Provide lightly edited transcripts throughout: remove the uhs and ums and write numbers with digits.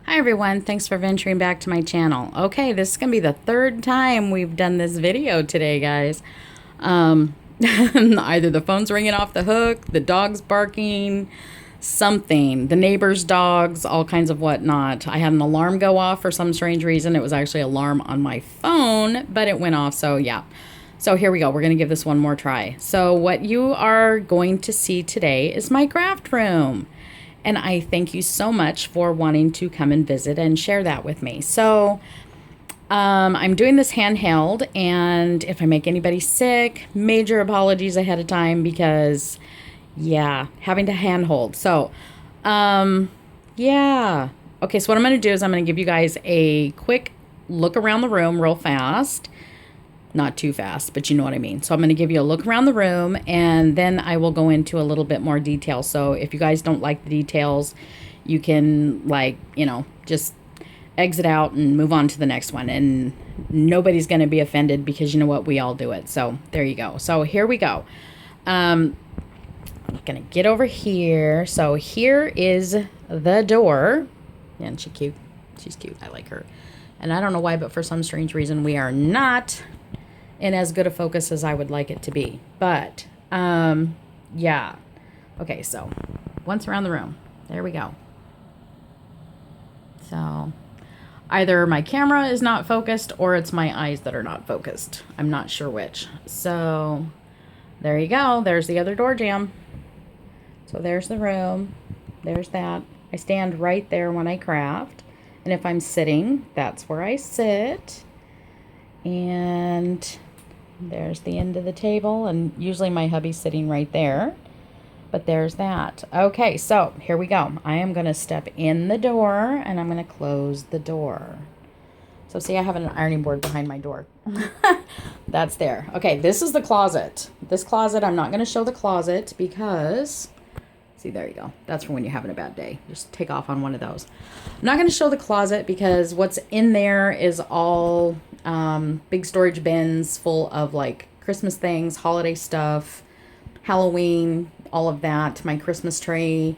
Hi everyone, thanks for venturing back to my channel. Okay, this is going to be the third time we've done this video today, guys. Either the phone's ringing off the hook, the dog's barking, something. The neighbor's dogs, all kinds of whatnot. I had an alarm go off for some strange reason. It was actually an alarm on my phone, but it went off, so yeah. So here we go. We're going to give this one more try. So what you are going to see today is my craft room. And I thank you so much for wanting to come and visit and share that with me. So I'm doing this handheld, and if I make anybody sick, major apologies ahead of time because, yeah, having to handhold. So, yeah. Okay, so what I'm going to do is I'm going to give you guys a quick look around the room real fast. Not too fast, but you know what I mean. So I'm going to give you a look around the room, and then I will go into a little bit more detail. So if you guys don't like the details, you can, like, you know, just exit out and move on to the next one. And nobody's going to be offended because you know what? We all do it. So there you go. So here we go. I'm going to get over here. So here is the door. And she's cute. She's cute. I like her. And I don't know why, but for some strange reason, we are not in as good a focus as I would like it to be. But, yeah. Okay, so once around the room. There we go. So either my camera is not focused or it's my eyes that are not focused. I'm not sure which. So there you go. There's the other door jamb. So there's the room. There's that. I stand right there when I craft. And if I'm sitting, that's where I sit. And there's the end of the table. And usually my hubby's sitting right there. But there's that. Okay, so here we go. I am going to step in the door and I'm going to close the door. So see, I have an ironing board behind my door. That's there. Okay, this is the closet. This closet, I'm not going to show the closet because... See, there you go. That's for when you're having a bad day. Just take off on one of those. I'm not going to show the closet because what's in there is all big storage bins full of like Christmas things, holiday stuff, Halloween, all of that. My Christmas tree.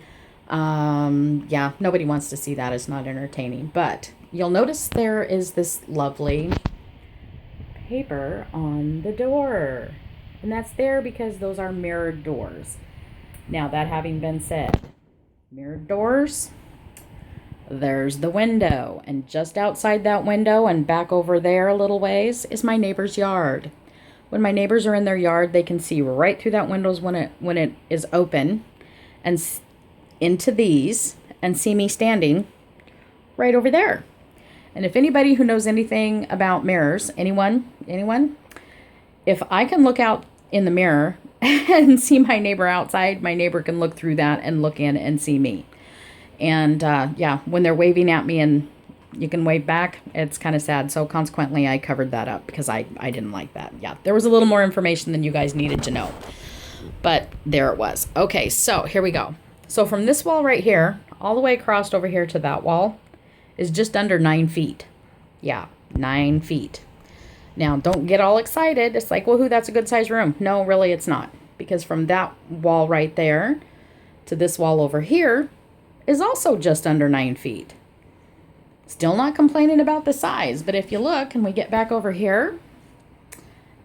Yeah, nobody wants to see that. It's not entertaining. But you'll notice there is this lovely paper on the door. And that's there because those are mirrored doors. Now, that having been said, mirrored doors, there's the window. And just outside that window and back over there a little ways is my neighbor's yard. When my neighbors are in their yard, they can see right through that windows when it is open and into these and see me standing right over there. And if anybody who knows anything about mirrors, anyone, if I can look out in the mirror and see my neighbor outside, my neighbor can look through that and look in and see me. And yeah, when they're waving at me and you can wave back, it's kind of sad. So consequently, I covered that up because I didn't like that. Yeah, there was a little more information than you guys needed to know. But there it was. Okay, so here we go. So from this wall right here, all the way across over here to that wall is just under 9 feet. Yeah, 9 feet. Now, don't get all excited. It's like, woohoo, that's a good size room. No, really, it's not. Because from that wall right there to this wall over here is also just under 9 feet. Still not complaining about the size. But if you look, and we get back over here.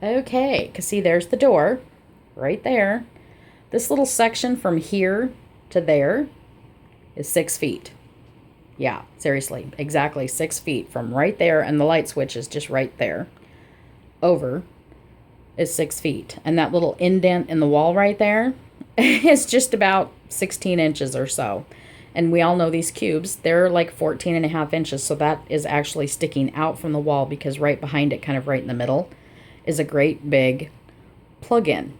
Okay, because see, there's the door right there. This little section from here to there is 6 feet. Yeah, seriously, exactly 6 feet from right there. And the light switch is just right there. Over is 6 feet, and that little indent in the wall right there is just about 16 inches or so. And we all know these cubes, they're like 14 and a half inches, so that is actually sticking out from the wall because right behind it, kind of right in the middle, is a great big plug-in.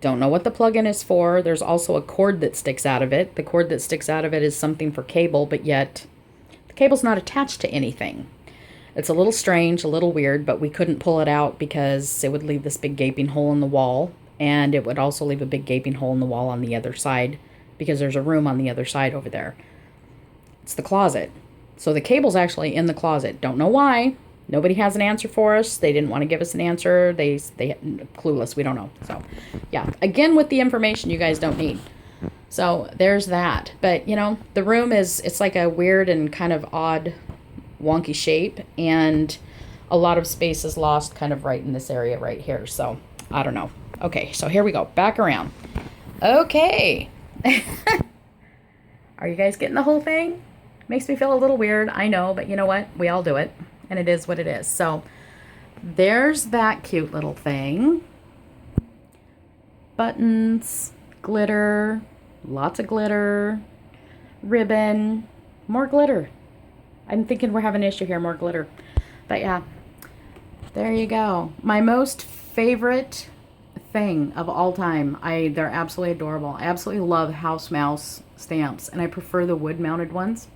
Don't know what the plug-in is for. There's also a cord that sticks out of it. The cord that sticks out of it is something for cable, but yet the cable's not attached to anything. It's a little strange, a little weird, but we couldn't pull it out because it would leave this big gaping hole in the wall. And it would also leave a big gaping hole in the wall on the other side because there's a room on the other side over there. It's the closet. So the cable's actually in the closet. Don't know why. Nobody has an answer for us. They didn't want to give us an answer. They clueless. We don't know. So, yeah. Again, with the information you guys don't need. So there's that. But you know, the room it's like a weird and kind of odd, wonky shape, and a lot of space is lost kind of right in this area right here. So I don't know. Okay, so here we go. Back around. Okay. Are you guys getting the whole thing? Makes me feel a little weird, I know, but you know what? We all do it, and it is what it is. So there's that cute little thing. Buttons, glitter, lots of glitter, ribbon, more glitter. I'm thinking we're having an issue here, more glitter. But yeah, there you go. My most favorite thing of all time. They're absolutely adorable. I absolutely love house mouse stamps, and I prefer the wood mounted ones.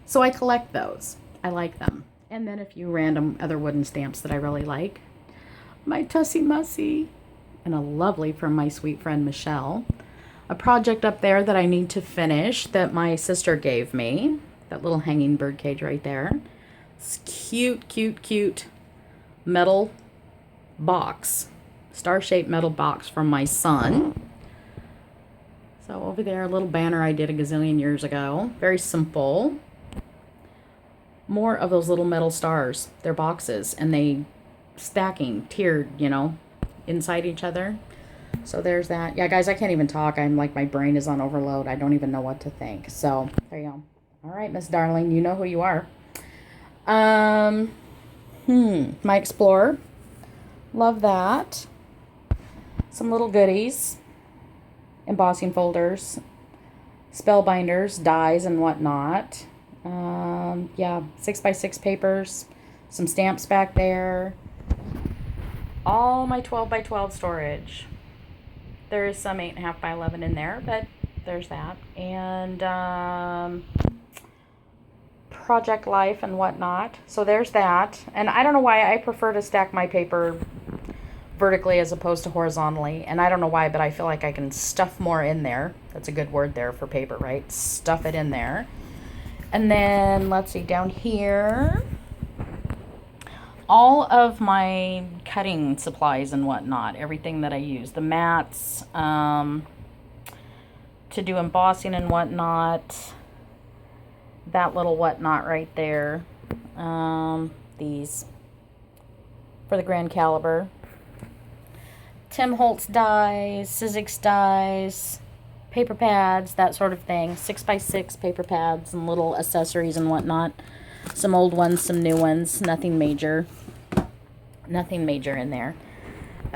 So I collect those. I like them. And then a few random other wooden stamps that I really like. My Tussie Mussy, and a lovely from my sweet friend Michelle. A project up there that I need to finish that my sister gave me. That little hanging bird cage right there. It's cute, cute, cute metal box. Star-shaped metal box from my son. So over there, a little banner I did a gazillion years ago. Very simple. More of those little metal stars. They're boxes, and they stacking, tiered, you know, inside each other. So there's that. Yeah, guys, I can't even talk. I'm like, my brain is on overload. I don't even know what to think. So there you go. All right, Miss Darling, you know who you are. My Explorer. Love that. Some little goodies. Embossing folders. Spellbinders, dies, and whatnot. Yeah, 6x6 papers. Some stamps back there. All my 12x12 storage. There is some 8.5 by 11 in there, but there's that. And Project Life and whatnot. So there's that. And I don't know why I prefer to stack my paper vertically as opposed to horizontally. And I don't know why, but I feel like I can stuff more in there. That's a good word there for paper, right? Stuff it in there. And then, let's see, down here, all of my cutting supplies and whatnot, everything that I use, the mats, to do embossing and whatnot, that little whatnot right there, these for the grand caliber, Tim Holtz dies, Sizzix dies, paper pads, that sort of thing, 6x6 paper pads and little accessories and whatnot, some old ones, some new ones, nothing major in there.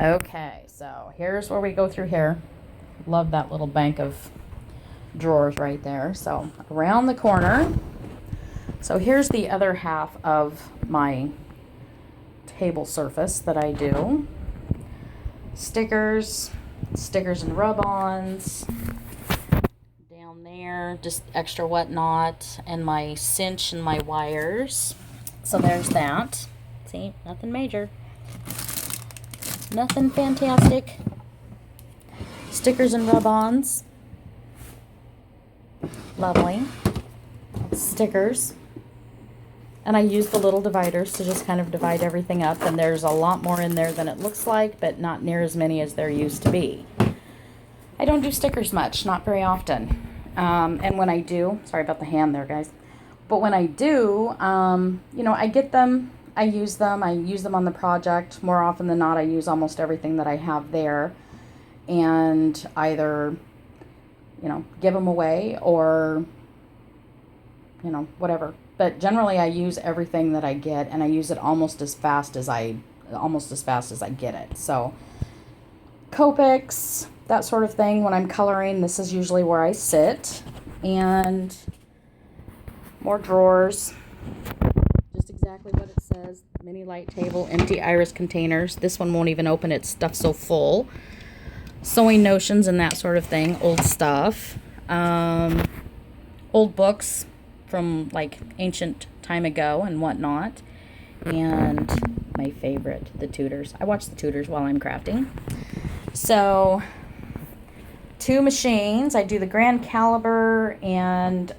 Okay, so here's where we go through here. Love that little bank of drawers right there. So around the corner. So here's the other half of my table surface that I do. Stickers and rub-ons. Down there, just extra whatnot, and my cinch and my wires. So there's that. See, nothing major. Nothing fantastic. Stickers and rub-ons. Lovely. Stickers. And I use the little dividers to just kind of divide everything up. And there's a lot more in there than it looks like, but not near as many as there used to be. I don't do stickers much, not very often. And when I do, sorry about the hand there, guys. But when I do, you know, I get them, I use them on the project. More often than not, I use almost everything that I have there. And either, you know, give them away or, you know, whatever. But generally I use everything that I get, and I use it almost as fast as I get it. So Copics, that sort of thing. When I'm coloring, this is usually where I sit. And more drawers. Just exactly what it says. Mini light table, empty iris containers. This one won't even open, it's stuffed so full. Sewing notions and that sort of thing. Old stuff. Old books from like ancient time ago and whatnot. And my favorite, the Tudors. I watch the Tudors while I'm crafting. So 2 machines. I do the Grand Caliber and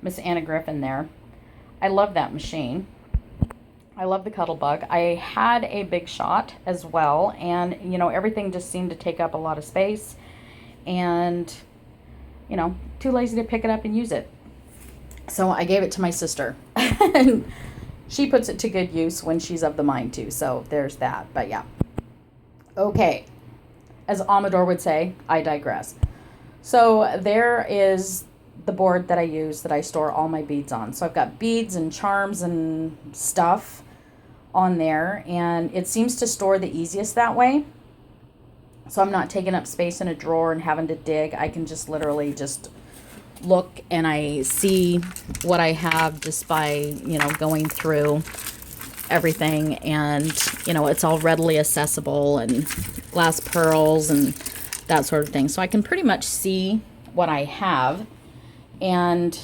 Miss Anna Griffin there. I love that machine. I love the Cuttlebug. I had a Big Shot as well, and you know, everything just seemed to take up a lot of space, and, you know, too lazy to pick it up and use it. So I gave it to my sister. And she puts it to good use when she's of the mind to. So there's that. But yeah. Okay. As Amador would say, I digress. So there is the board that I use that I store all my beads on. So I've got beads and charms and stuff on there, and it seems to store the easiest that way. So I'm not taking up space in a drawer and having to dig. I can just literally just look and I see what I have just by, you know, going through everything, and, you know, it's all readily accessible, and glass pearls and that sort of thing. So I can pretty much see what I have, and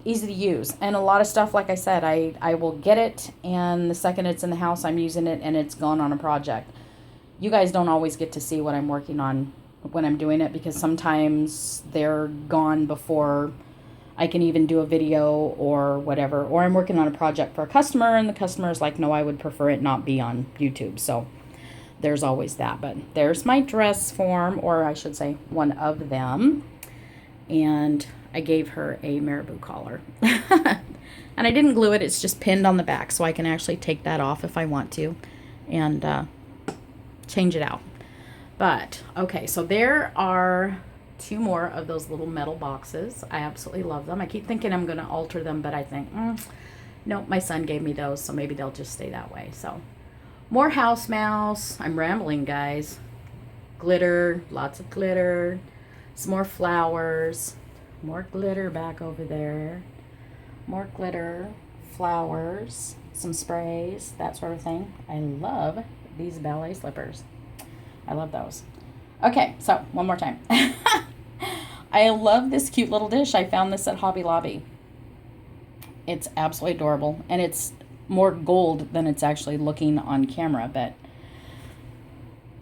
easy to use. And a lot of stuff, like I said, I will get it, and the second it's in the house, I'm using it and it's gone on a project. You guys don't always get to see what I'm working on when I'm doing it, because sometimes they're gone before I can even do a video or whatever. Or I'm working on a project for a customer, and the customer is like, no, I would prefer it not be on YouTube. So there's always that. But there's my dress form, or I should say one of them. And I gave her a marabou collar. And I didn't glue it. It's just pinned on the back, so I can actually take that off if I want to and change it out. But, okay, so there are 2 more of those little metal boxes. I absolutely love them. I keep thinking I'm going to alter them, but I think, no, my son gave me those, so maybe they'll just stay that way. So, more house mouse. I'm rambling, guys. Glitter, lots of glitter. Some more flowers. More glitter back over there. More glitter, flowers, some sprays, that sort of thing. I love these ballet slippers. I love those. Okay, so one more time. I love this cute little dish. I found this at Hobby Lobby. It's absolutely adorable, and it's more gold than it's actually looking on camera, but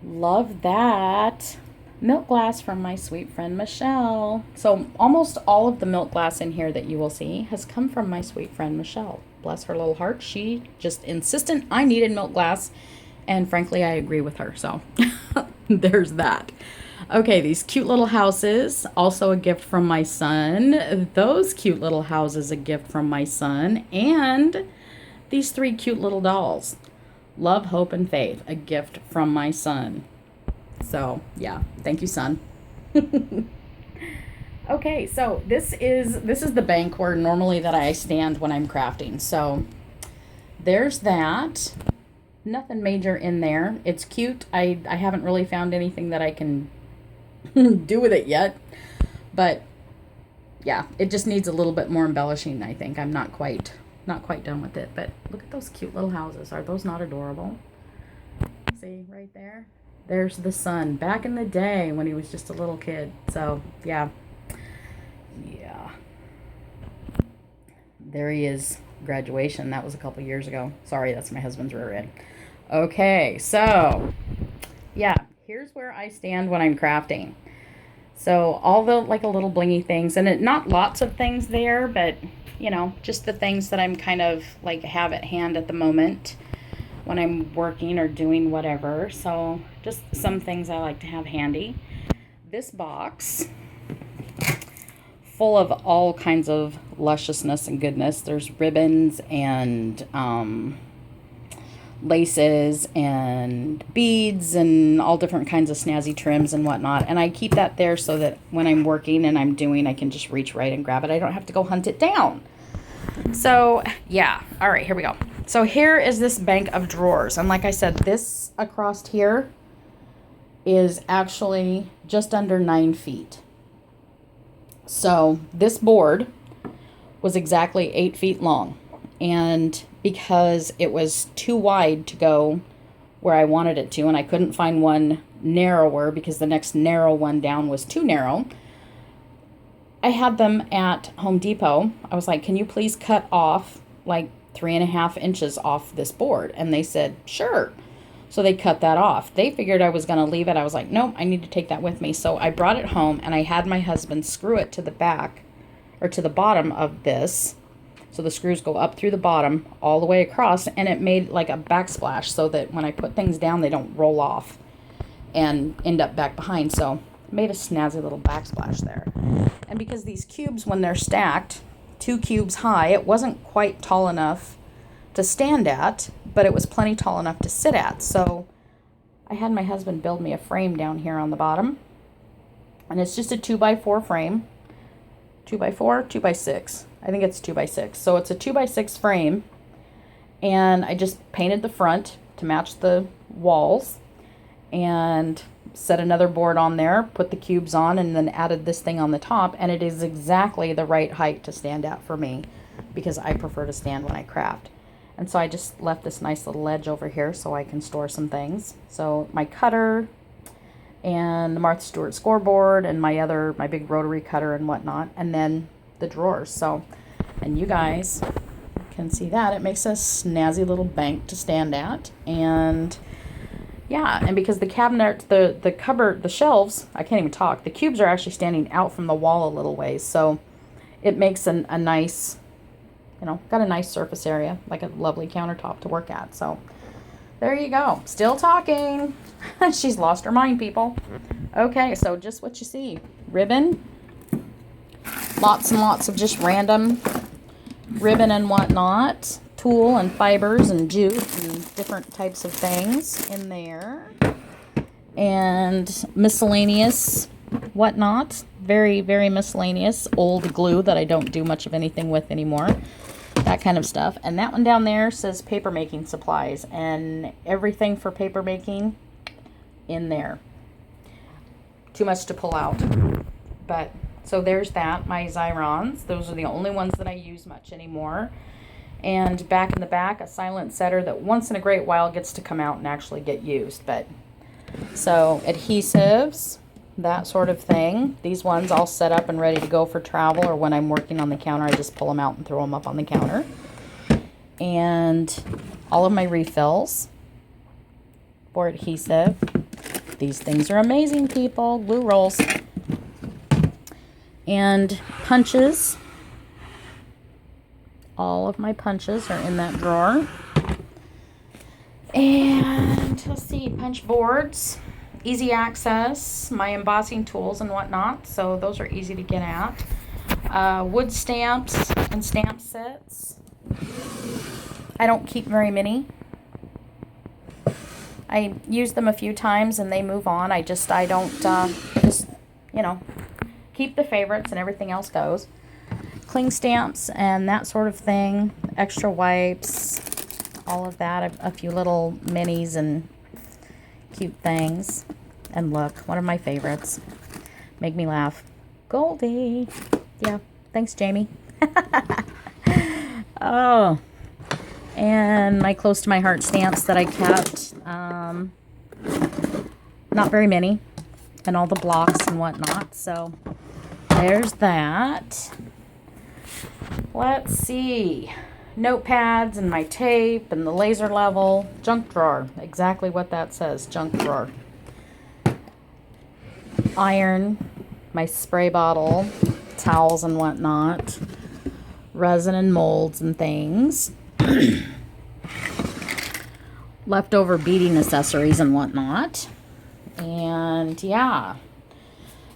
love that. Milk glass from my sweet friend Michelle. So almost all of the milk glass in here that you will see has come from my sweet friend Michelle. Bless her little heart. She just insisted I needed milk glass, and frankly, I agree with her. So there's that. Okay, these cute little houses, also a gift from my son. Those cute little houses, a gift from my son. And these 3 cute little dolls. Love, Hope, and Faith, a gift from my son. So, yeah, thank you, son. Okay, so this is the bank where normally that I stand when I'm crafting. So, there's that. Nothing major in there. It's cute. I haven't really found anything that I can do with it yet. But, yeah, it just needs a little bit more embellishing, I think. I'm not quite done with it. But look at those cute little houses. Are those not adorable? See, right there? There's the sun back in the day when he was just a little kid. So, yeah. There he is. Graduation. That was a couple years ago. Sorry, that's my husband's rear end. Okay, so, yeah. Here's where I stand when I'm crafting. So, all the, like, a little blingy things. And not lots of things there, but, you know, just the things that I'm kind of, like, have at hand at the moment when I'm working or doing whatever. So just some things I like to have handy. This box full of all kinds of lusciousness and goodness. There's ribbons and laces and beads and all different kinds of snazzy trims and whatnot. And I keep that there so that when I'm working and I'm doing, I can just reach right and grab it. I don't have to go hunt it down. So, yeah. All right, here we go. So here is this bank of drawers. And like I said, this across here is actually just under 9 feet. So this board was exactly 8 feet long. And because it was too wide to go where I wanted it to, and I couldn't find one narrower because the next narrow one down was too narrow, I had them at Home Depot. I was like, can you please cut off like 3.5 inches off this board? And they said, sure. So they cut that off. They figured I was going to leave it. I was like, nope, I need to take that with me. So I brought it home, and I had my husband screw it to the back or to the bottom of this. So the screws go up through the bottom all the way across, and it made like a backsplash so that when I put things down, they don't roll off and end up back behind. So Made a snazzy little backsplash there. And because these cubes, when they're stacked 2 cubes high, it wasn't quite tall enough to stand at, but it was plenty tall enough to sit at. So I had my husband build me a frame down here on the bottom. And it's just a 2x4 frame. 2x4, 2x6. I think it's 2x6. So it's a 2x6 frame. And I just painted the front to match the walls. And set another board on there, put the cubes on, and then added this thing on the top. And it is exactly the right height to stand at for me, because I prefer to stand when I craft. And so I just left this nice little ledge over here so I can store some things. So my cutter and the Martha Stewart scoreboard and my big rotary cutter and whatnot, and then the drawers. So, and you guys can see that it makes a snazzy little bank to stand at. And yeah, and because the cabinet, the cupboard, the shelves, I can't even talk, the cubes are actually standing out from the wall a little ways, so it makes a nice, got a nice surface area, like a lovely countertop to work at. So there you go. Still talking. She's lost her mind, people. Okay, so just what you see. Ribbon. Lots and lots of just random ribbon and whatnot. Tulle and fibers and jute and different types of things in there. And miscellaneous whatnot. Very, very miscellaneous. Old glue that I don't do much of anything with anymore. That kind of stuff. And that one down there says paper making supplies, and everything for paper making in there. Too much to pull out. But so there's that. My Xyrons. Those are the only ones that I use much anymore. And back in the back, a silent setter that once in a great while gets to come out and actually get used. But so adhesives, that sort of thing. These ones all set up and ready to go for travel, or when I'm working on the counter, I just pull them out and throw them up on the counter. And all of my refills for adhesive. These things are amazing, people. Glue rolls. And punches. All of my punches are in that drawer. And let's see, punch boards. Easy access, my embossing tools and whatnot, so those are easy to get at. Wood stamps and stamp sets. I don't keep very many. I use them a few times and they move on. I don't, keep the favorites and everything else goes. Cling stamps and that sort of thing. Extra wipes, all of that. A few little minis and cute things. And look, one of my favorites. Make me laugh. Goldie. Yeah, thanks, Jamie. Oh, and my close to my heart stamps that I kept. Not very many. And all the blocks and whatnot. So there's that. Let's see. Notepads and my tape and the laser level. Junk drawer. Exactly what that says. Junk drawer. Iron. My spray bottle. Towels and whatnot. Resin and molds and things. Leftover beading accessories and whatnot. And yeah.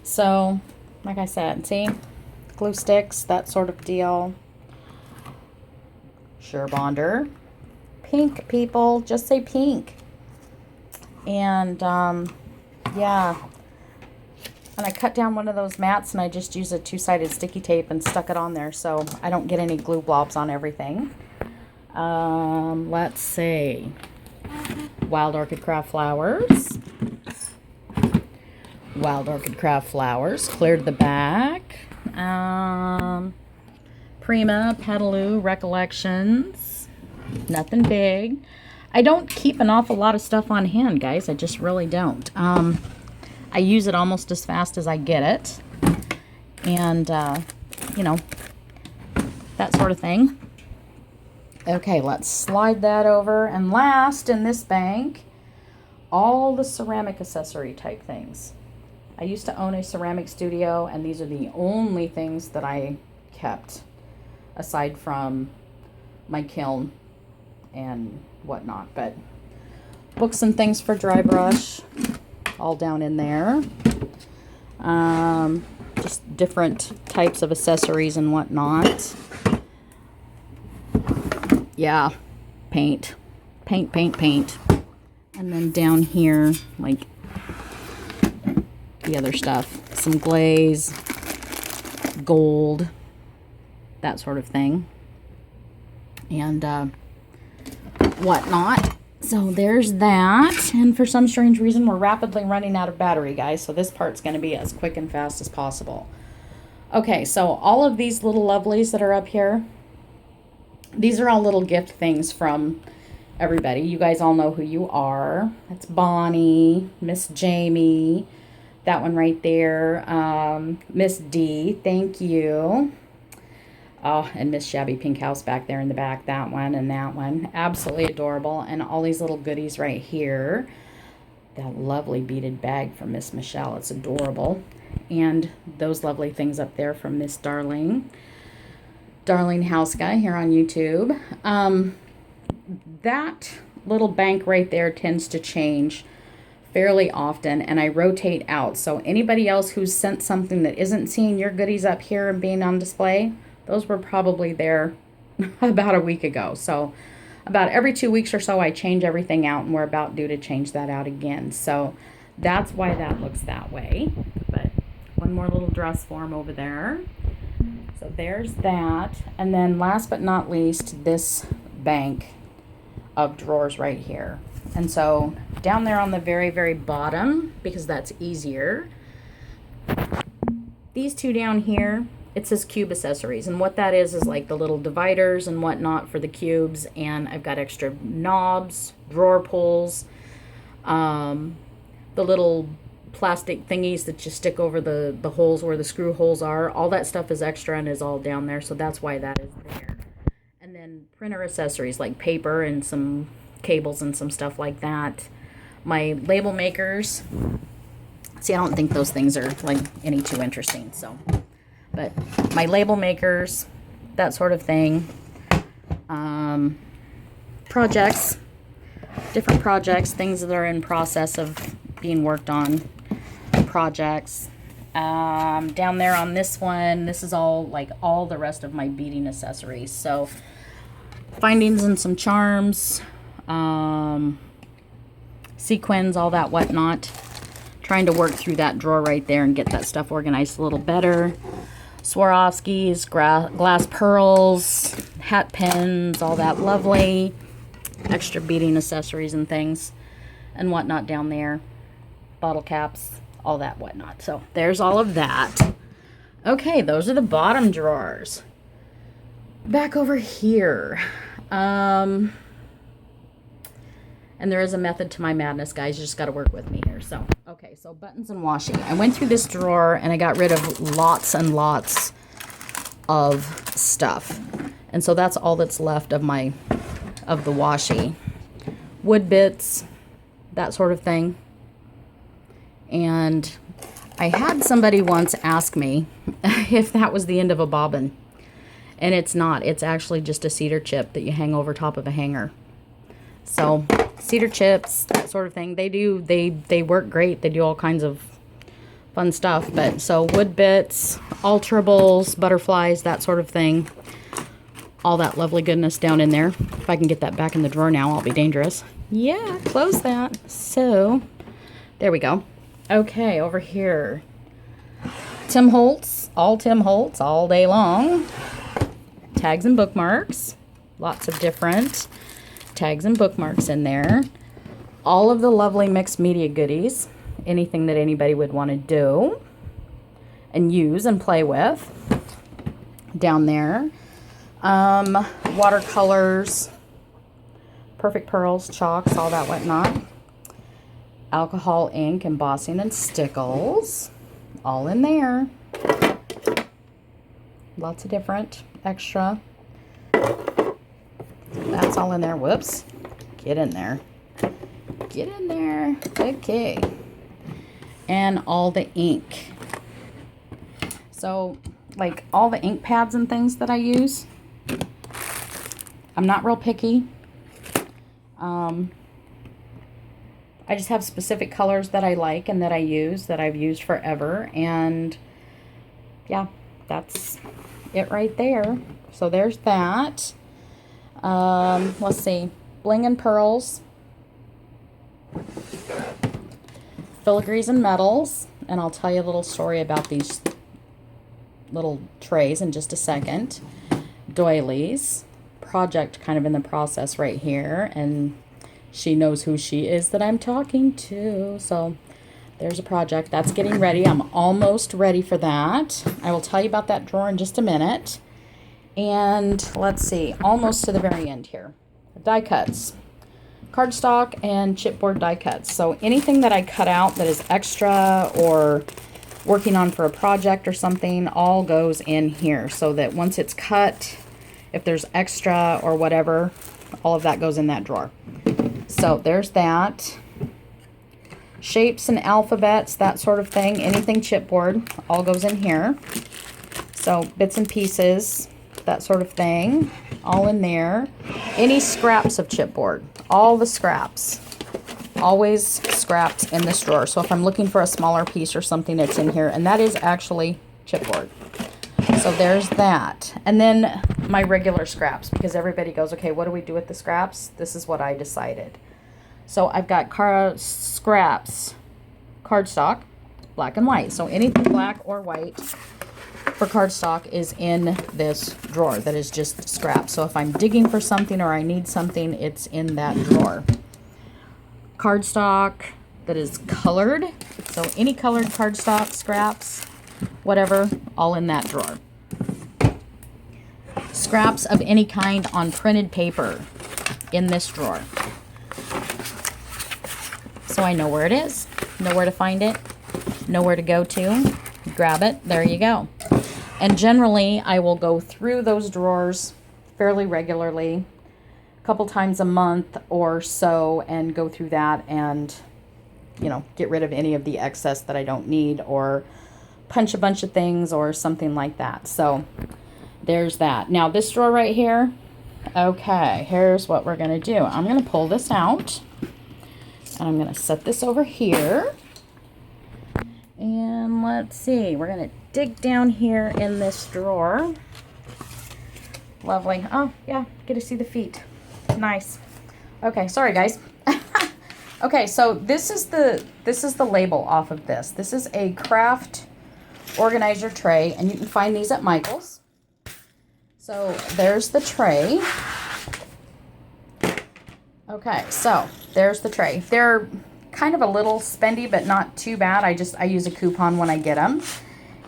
So, like I said, see? Glue sticks, that sort of deal. Sure bonder. Pink, people. Just say pink. And, yeah. And I cut down one of those mats and I just used a 2-sided sticky tape and stuck it on there so I don't get any glue blobs on everything. Let's see. Wild Orchid Craft Flowers. Wild Orchid Craft Flowers. Cleared the back. Prima, Petaloo, Recollections. Nothing big. I don't keep an awful lot of stuff on hand, guys. I just really don't. I use it almost as fast as I get it. And, that sort of thing. Okay, let's slide that over. And last in this bank, all the ceramic accessory type things. I used to own a ceramic studio, and these are the only things that I kept, aside from my kiln and whatnot. But books and things for dry brush, all down in there. Just different types of accessories and whatnot. Yeah, paint. Paint, paint, paint. And then down here, like the other stuff. Some glaze, gold, that sort of thing. And whatnot. So there's that. And for some strange reason, we're rapidly running out of battery, guys. So this part's going to be as quick and fast as possible. Okay, so all of these little lovelies that are up here, these are all little gift things from everybody. You guys all know who you are. That's Bonnie, Miss Jamie, that one right there, Miss D, thank you. Oh, and Miss Shabby Pink House back there in the back, that one and that one. Absolutely adorable. And all these little goodies right here. That lovely beaded bag from Miss Michelle. It's adorable. And those lovely things up there from Miss Darling. Darling House Guy here on YouTube. That little bank right there tends to change fairly often, and I rotate out. So anybody else who's sent something that isn't seeing your goodies up here and being on display, those were probably there about a week ago. So about every 2 weeks or so, I change everything out, and we're about due to change that out again. So that's why that looks that way. But one more little dress form over there. So there's that. And then last but not least, this bank of drawers right here. And so down there on the very, very bottom, because that's easier, these two down here, it says cube accessories, and what that is like the little dividers and whatnot for the cubes. And I've got extra knobs, drawer pulls, the little plastic thingies that you stick over the holes where the screw holes are. All that stuff is extra and is all down there, so that's why that is there. And then printer accessories like paper and some cables and some stuff like that. My label makers, see, I don't think those things are like any too interesting, so, but my label makers, that sort of thing. Projects, different projects, things that are in process of being worked on, projects. Down there on this one, this is all like all the rest of my beading accessories. So findings and some charms, sequins, all that whatnot. Trying to work through that drawer right there and get that stuff organized a little better. Swarovskis, glass pearls, hat pins, all that lovely. Extra beading accessories and things and whatnot down there. Bottle caps, all that whatnot. So there's all of that. Okay, those are the bottom drawers. Back over here. And there is a method to my madness, guys. You just got to work with me here. So, okay, so buttons and washi. I went through this drawer and I got rid of lots and lots of stuff. And so that's all that's left of the washi. Wood bits, that sort of thing. And I had somebody once ask me if that was the end of a bobbin. And it's not. It's actually just a cedar chip that you hang over top of a hanger. So cedar chips, that sort of thing, they work great. They do all kinds of fun stuff. But so wood bits, alterables, butterflies, that sort of thing, all that lovely goodness down in there. If I can get that back in the drawer now, I'll be dangerous. Yeah, close that. So there we go. Okay, over here, Tim Holtz all day long. Tags and bookmarks, lots of different tags and bookmarks in there. All of the lovely mixed media goodies, anything that anybody would want to do and use and play with down there. Watercolors, perfect pearls, chalks, all that whatnot. Alcohol, ink, embossing, and stickles, all in there. Lots of different extra. That's all in there. Whoops. Get in there. Get in there. Okay. And all the ink. So, like all the ink pads and things that I use, I'm not real picky. I just have specific colors that I like and that I use, that I've used forever. And yeah, that's it right there. So there's that. Let's see. Bling and Pearls. Filigrees and Metals. And I'll tell you a little story about these little trays in just a second. Doilies. Project kind of in the process right here. And she knows who she is that I'm talking to. So there's a project that's getting ready. I'm almost ready for that. I will tell you about that drawer in just a minute. And let's see, almost to the very end here. Die cuts. Cardstock and chipboard die cuts. So anything that I cut out that is extra or working on for a project or something all goes in here, so that once it's cut, if there's extra or whatever, all of that goes in that drawer. So there's that. Shapes and alphabets, that sort of thing. Anything chipboard, all goes in here. So bits and pieces, that sort of thing, all in there. Any scraps of chipboard, all the scraps, always scraps in this drawer. So if I'm looking for a smaller piece or something, it's in here. And that is actually chipboard. So there's that. And then my regular scraps, because everybody goes, okay, what do we do with the scraps? This is what I decided. So I've got scraps, cardstock, black and white. So anything black or white for cardstock is in this drawer that is just scraps. So if I'm digging for something or I need something, it's in that drawer. Cardstock that is colored. So any colored cardstock, scraps, whatever, all in that drawer. Scraps of any kind on printed paper in this drawer. So I know where it is, know where to find it, know where to go to, grab it, there you go. And generally, I will go through those drawers fairly regularly, a couple times a month or so, and go through that and, you know, get rid of any of the excess that I don't need, or punch a bunch of things or something like that. So there's that. Now this drawer right here, okay, here's what we're going to do. I'm going to pull this out. And I'm going to set this over here. And let's see. We're going to dig down here in this drawer. Lovely. Oh, yeah. Get to see the feet. Nice. Okay. Sorry, guys. Okay. So this is the label off of this. This is a craft organizer tray. And you can find these at Michael's. So there's the tray. Okay, so there's the tray. They're kind of a little spendy, but not too bad. I use a coupon when I get them.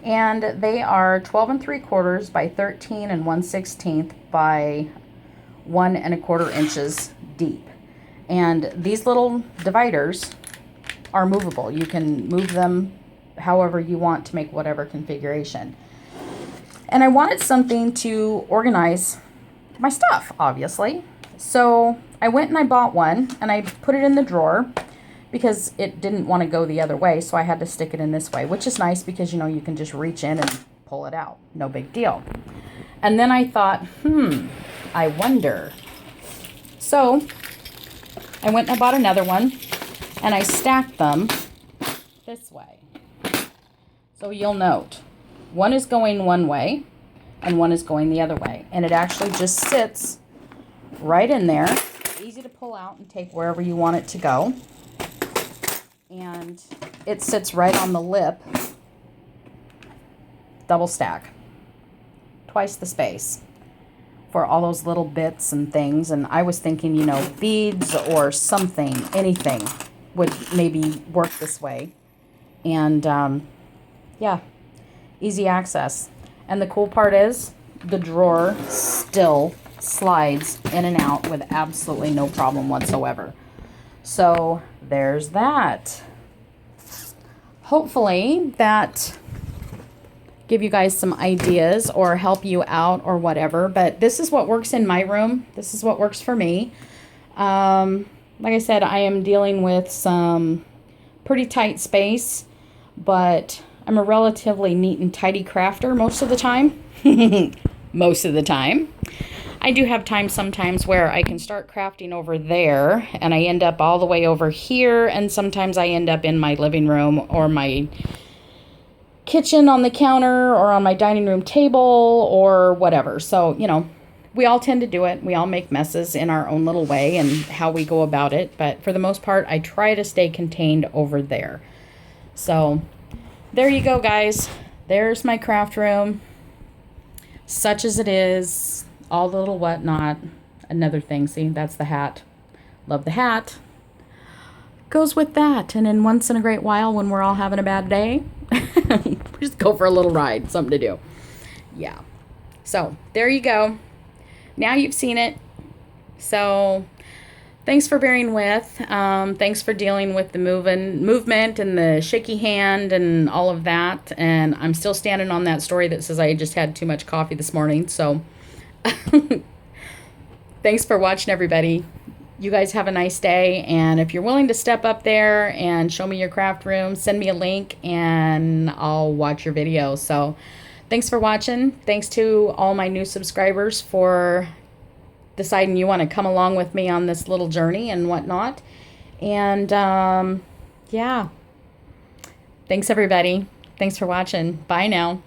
And they are 12 3/4 by 13 1/16 by 1 1/4 inches deep. And these little dividers are movable. You can move them however you want to make whatever configuration. And I wanted something to organize my stuff, obviously. So I went and I bought one, and I put it in the drawer because it didn't want to go the other way, so I had to stick it in this way, which is nice because, you know, you can just reach in and pull it out. No big deal. And then I thought, I wonder. So I went and I bought another one, and I stacked them this way. So you'll note, one is going one way, and one is going the other way. And it actually just sits right in there. Easy to pull out and take wherever you want it to go. And it sits right on the lip. Double stack. Twice the space for all those little bits and things. And I was thinking, you know, beads or something, anything would maybe work this way. And yeah, easy access. And the cool part is the drawer still slides in and out with absolutely no problem whatsoever. So there's that. Hopefully that give you guys some ideas or help you out or whatever. But this is what works in my room. This is what works for me. Like I said, I am dealing with some pretty tight space, but I'm a relatively neat and tidy crafter most of the time. Most of the time. I do have times sometimes where I can start crafting over there and I end up all the way over here, and sometimes I end up in my living room or my kitchen on the counter or on my dining room table or whatever. So, you know, we all tend to do it. We all make messes in our own little way and how we go about it. But for the most part, I try to stay contained over there. So there you go, guys. There's my craft room. Such as it is. All the little whatnot. Another thing, see, that's the hat. Love the hat. Goes with that. And then once in a great while when we're all having a bad day, just go for a little ride. Something to do. Yeah. So there you go. Now you've seen it. So thanks for bearing with. Thanks for dealing with the movement and the shaky hand and all of that. And I'm still standing on that story that says I just had too much coffee this morning. So thanks for watching, everybody. You guys have a nice day. And if you're willing to step up there and show me your craft room, send me a link and I'll watch your video. So thanks for watching. Thanks to all my new subscribers for deciding you want to come along with me on this little journey and whatnot. And yeah, thanks everybody. Thanks for watching. Bye now.